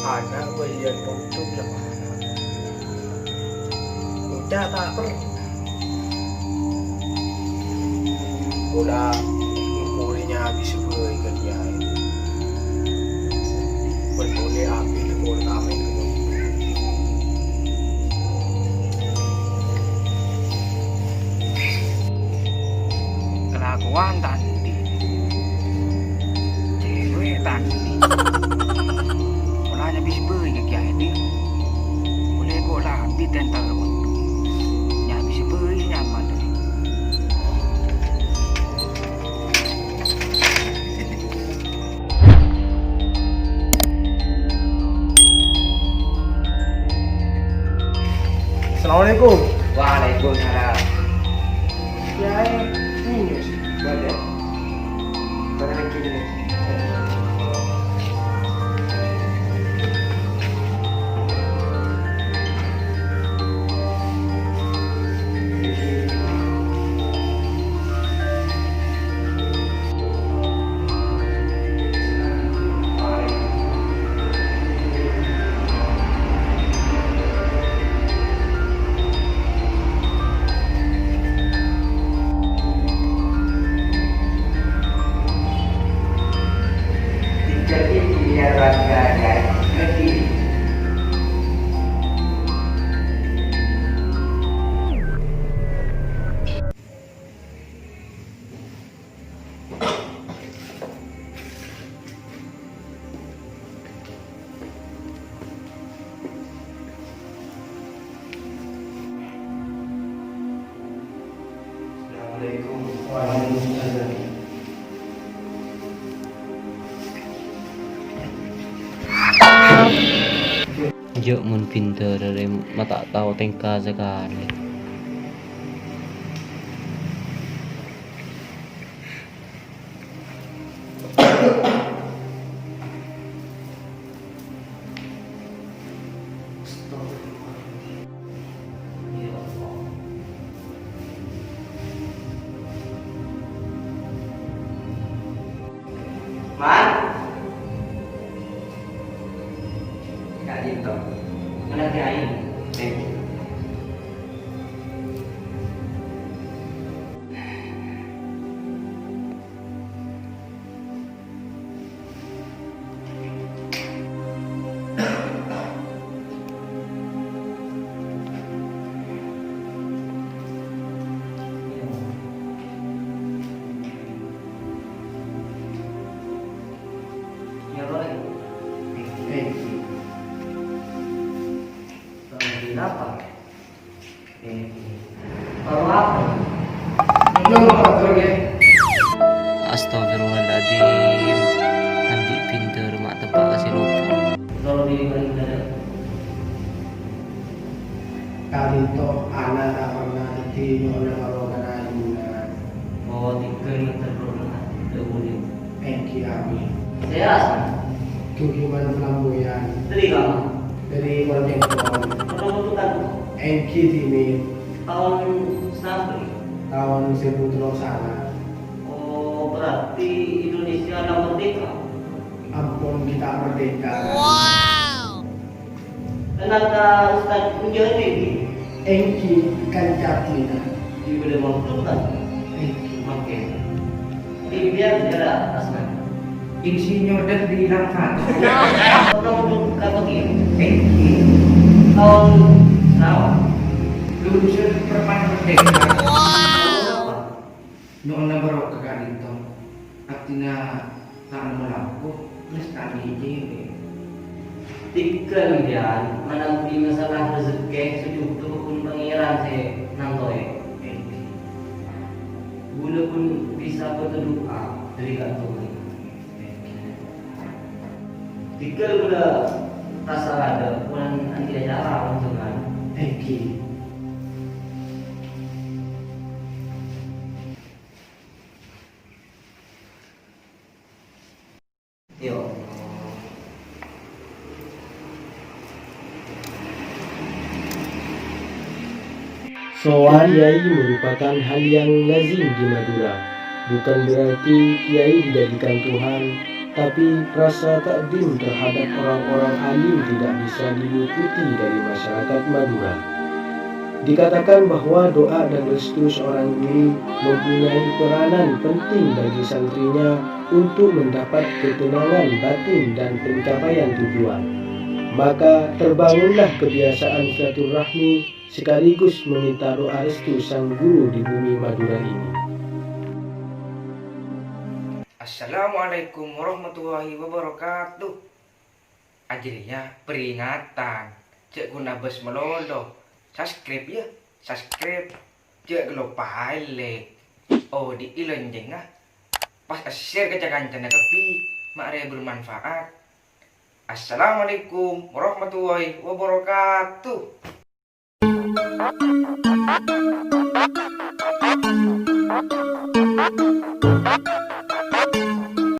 anak bayan untuk lebaran udah tak per bola ngumpulnya habis sebuah ikan jahit boleh ambil bola kami kelakuan tadi cewek tadi mulanya bisa beri ke kiai dia boleh kok lah ambil tentang waktu ya bisa beri nyaman tadi. Assalamualaikum. Waalaikumsalam. Kiai ini boleh boleh lagi ini. Jadi biar warga dan ngerti. Assalamualaikum. Waalaikumsalam. Jok mun pinter dari mata tahu tengka sekali. Man, Kak Dito, mana kiai? Ya boleh. Kenapa? Kalau apa? Astagfirullahaladzim. Andi pinter mak tepak kasih lupa. Kalau di mana? Kali itu anak tak pernah itu oleh orang lain. Oh, 3 meter per boleh. Engki kami. Saya asal. Gimana flamboyan Dari kamu. dari Wontenpon. Penentukan Engki ini tahun sampai. tahun 1000 sana. Oh, berarti Indonesia adalah merdeka. Ampun kita merdeka. Kenapa Ustaz menjadi Engki kan Jatina. di boleh menentukan? Makin. Di biar jarak asal. Insinyur dan dihilangkan. Menentukan begini. Tahun berapa? Lulusan perpan merdeka. Wow. Noon na barok kaganito. At tina taan mo lang ko. Plus tani ini. 3 miliar menangguti masalah rezeki sejuta pun pangeran saya nangkoi. Guna pun bisa berdoa dari kantor. 3 gula rasa ada pun anti acara untuk kan. Engki. Yo. Soal kiai merupakan hal yang lazim di Madura. Bukan berarti kiai dijadikan Tuhan tapi rasa takdim terhadap orang-orang alim tidak bisa diluputi dari masyarakat Madura. Dikatakan bahwa doa dan restu seorang guru mempunyai peranan penting bagi santrinya untuk mendapat ketenangan batin dan pencapaian tujuan. Maka terbangunlah kebiasaan silaturahmi sekaligus meminta doa restu sang guru di bumi Madura ini. Assalamualaikum warahmatullahi wabarakatuh. Akhirnya peringatan. Cek guna bes melolo. Subscribe ya, subscribe. Cek lupa like. Oh di ilonjeng ah. Pas share ke kancan tapi mare bermanfaat. Assalamualaikum warahmatullahi wabarakatuh.